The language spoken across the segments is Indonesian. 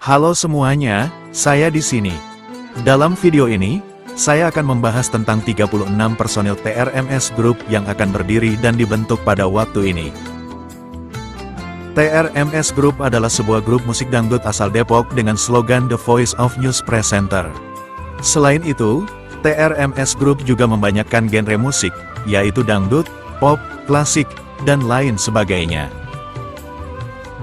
Halo semuanya, saya di sini. Dalam video ini, saya akan membahas tentang 36 personil TRMS Group yang akan berdiri dan dibentuk pada waktu ini. TRMS Group adalah sebuah grup musik dangdut asal Depok dengan slogan The Voice of News Presenter. Selain itu, TRMS Group juga membanyakkan genre musik, yaitu dangdut, pop, klasik, dan lain sebagainya.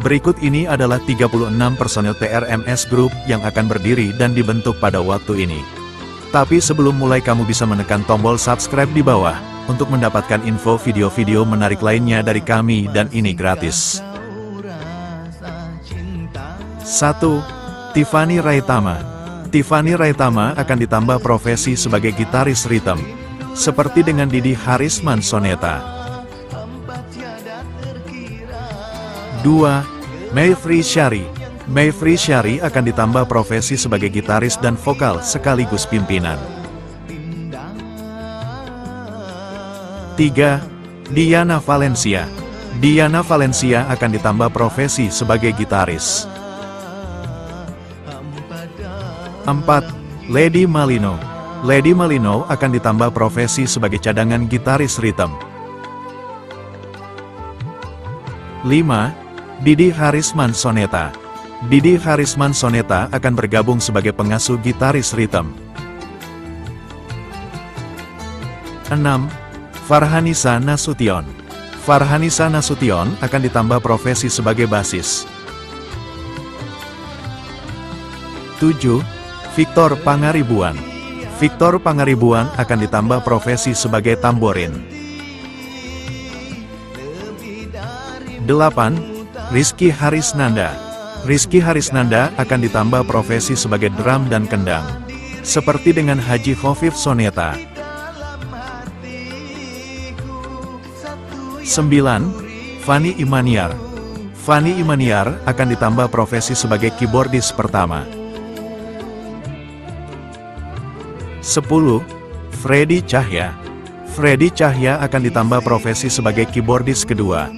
Berikut ini adalah 36 personil TRMS Group yang akan berdiri dan dibentuk pada waktu ini. Tapi sebelum mulai kamu bisa menekan tombol subscribe di bawah, untuk mendapatkan info video-video menarik lainnya dari kami dan ini gratis. 1. Tiffany Raitama. Tiffany Raitama akan ditambah profesi sebagai gitaris rhythm, seperti dengan Didi Harisman Soneta. 2. Mayfri Syari. Mayfri Syari akan ditambah profesi sebagai gitaris dan vokal sekaligus pimpinan. 3. Diana Valencia. Diana Valencia akan ditambah profesi sebagai gitaris. 4. Lady Malino. Lady Malino akan ditambah profesi sebagai cadangan gitaris rhythm. 5. Didi Harisman Soneta. Didi Harisman Soneta akan bergabung sebagai pengasuh gitaris rhythm. 6. Farhanisa Nasution. Farhanisa Nasution akan ditambah profesi sebagai basis. 7. Victor Pangaribuan. Victor Pangaribuan akan ditambah profesi sebagai tamborin. 8. Rizky Harisnanda. Rizky Harisnanda akan ditambah profesi sebagai drum dan kendang, seperti dengan Haji Khofif Soneta. 9. Fanny Imaniar. Fanny Imaniar akan ditambah profesi sebagai keyboardis pertama. 10. Freddy Cahya. Freddy Cahya akan ditambah profesi sebagai keyboardis kedua.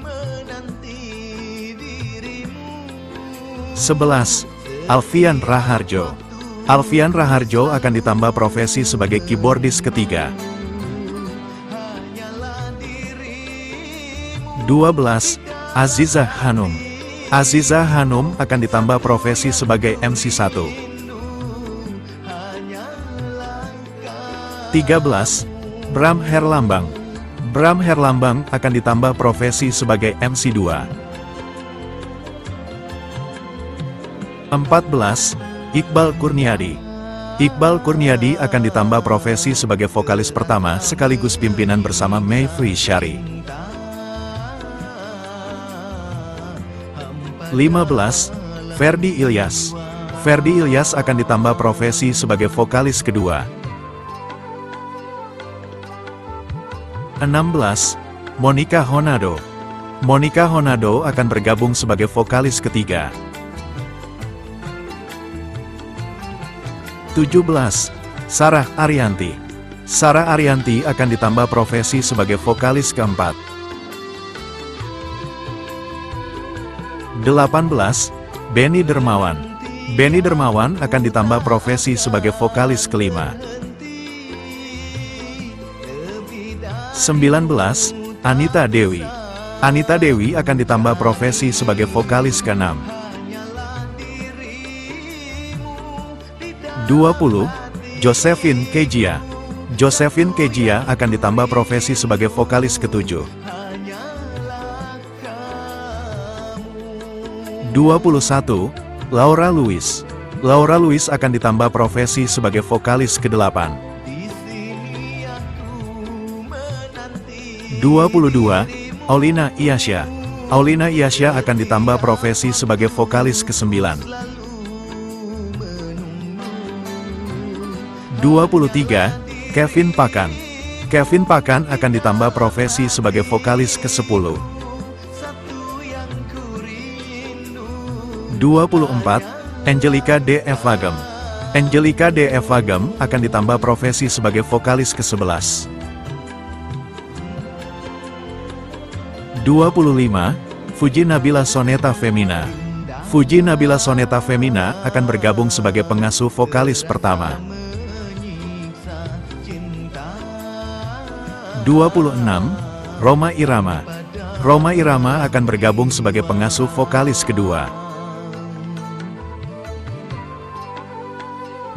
11. Alfian Raharjo. Alfian Raharjo akan ditambah profesi sebagai keyboardis ketiga. 12. Aziza Hanum. Aziza Hanum akan ditambah profesi sebagai MC1. 13. Bram Herlambang. Bram Herlambang akan ditambah profesi sebagai MC2. 14. Iqbal Kurniadi. Iqbal Kurniadi akan ditambah profesi sebagai vokalis pertama sekaligus pimpinan bersama Mayfri Syari. 15. Ferdy Ilyas. Ferdy Ilyas akan ditambah profesi sebagai vokalis kedua. 16. Monica Honado. Monica Honado akan bergabung sebagai vokalis ketiga. 17. Sarah Ariyanti. Sarah Ariyanti akan ditambah profesi sebagai vokalis keempat. 18. Benny Dermawan. Benny Dermawan akan ditambah profesi sebagai vokalis kelima. 19. Anita Dewi. Anita Dewi akan ditambah profesi sebagai vokalis keenam. 20. Josephine Kejia. Josephine Kejia akan ditambah profesi sebagai vokalis ketujuh. 21. Laura Lewis. Laura Lewis akan ditambah profesi sebagai vokalis kedelapan. 22. Aulina Iyasya. Aulina Iyasya akan ditambah profesi sebagai vokalis kesembilan. 23. Kevin Pakan. Kevin Pakan akan ditambah profesi sebagai vokalis ke-10. 24. Angelica D. Evagem. Angelica D. Evagem akan ditambah profesi sebagai vokalis ke-11. 25. Fuji Nabila Soneta Femina. Fuji Nabila Soneta Femina akan bergabung sebagai pengasuh vokalis pertama. 26. Rhoma Irama. Rhoma Irama akan bergabung sebagai pengasuh vokalis kedua.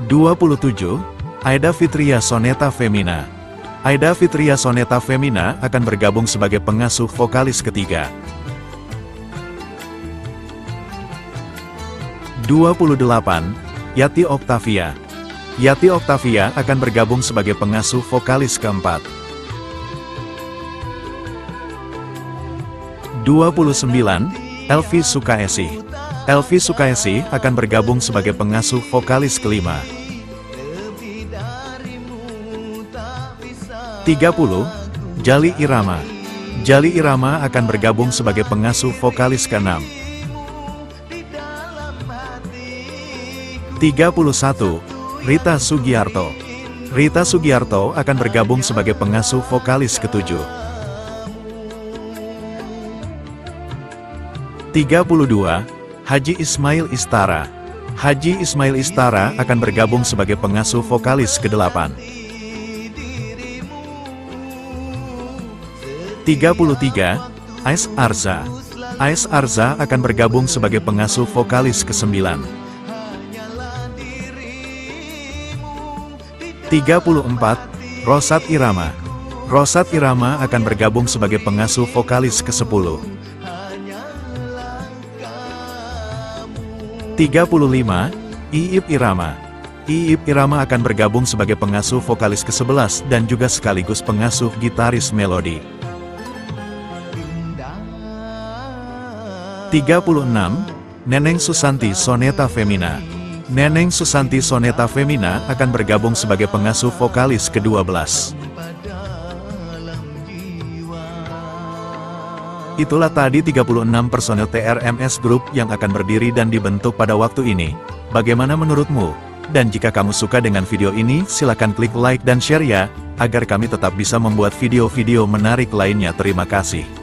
27. Aida Fitria Soneta Femina. Aida Fitria Soneta Femina akan bergabung sebagai pengasuh vokalis ketiga. 28. Yati Octavia. Yati Octavia akan bergabung sebagai pengasuh vokalis keempat. 29. Elvi Sukaesih. Elvi Sukaesih akan bergabung sebagai pengasuh vokalis kelima. 30. Jali Irama. Jali Irama akan bergabung sebagai pengasuh vokalis ke-6. 31. Rita Sugiarto. Rita Sugiarto akan bergabung sebagai pengasuh vokalis ke-7. 32. Haji Ismail Istara. Haji Ismail Istara akan bergabung sebagai pengasuh vokalis ke-8. 33. Ais Arza. Ais Arza akan bergabung sebagai pengasuh vokalis ke-9. 34. Rosat Irama. Rosat Irama akan bergabung sebagai pengasuh vokalis ke-10. 35. Iip Irama. Iip Irama akan bergabung sebagai pengasuh vokalis ke-11 dan juga sekaligus pengasuh gitaris melodi. 36. Neneng Susanti Soneta Femina. Neneng Susanti Soneta Femina akan bergabung sebagai pengasuh vokalis ke-12. Itulah tadi 36 personel TRMS Group yang akan berdiri dan dibentuk pada waktu ini. Bagaimana menurutmu? Dan jika kamu suka dengan video ini, silakan klik like dan share ya, agar kami tetap bisa membuat video-video menarik lainnya. Terima kasih.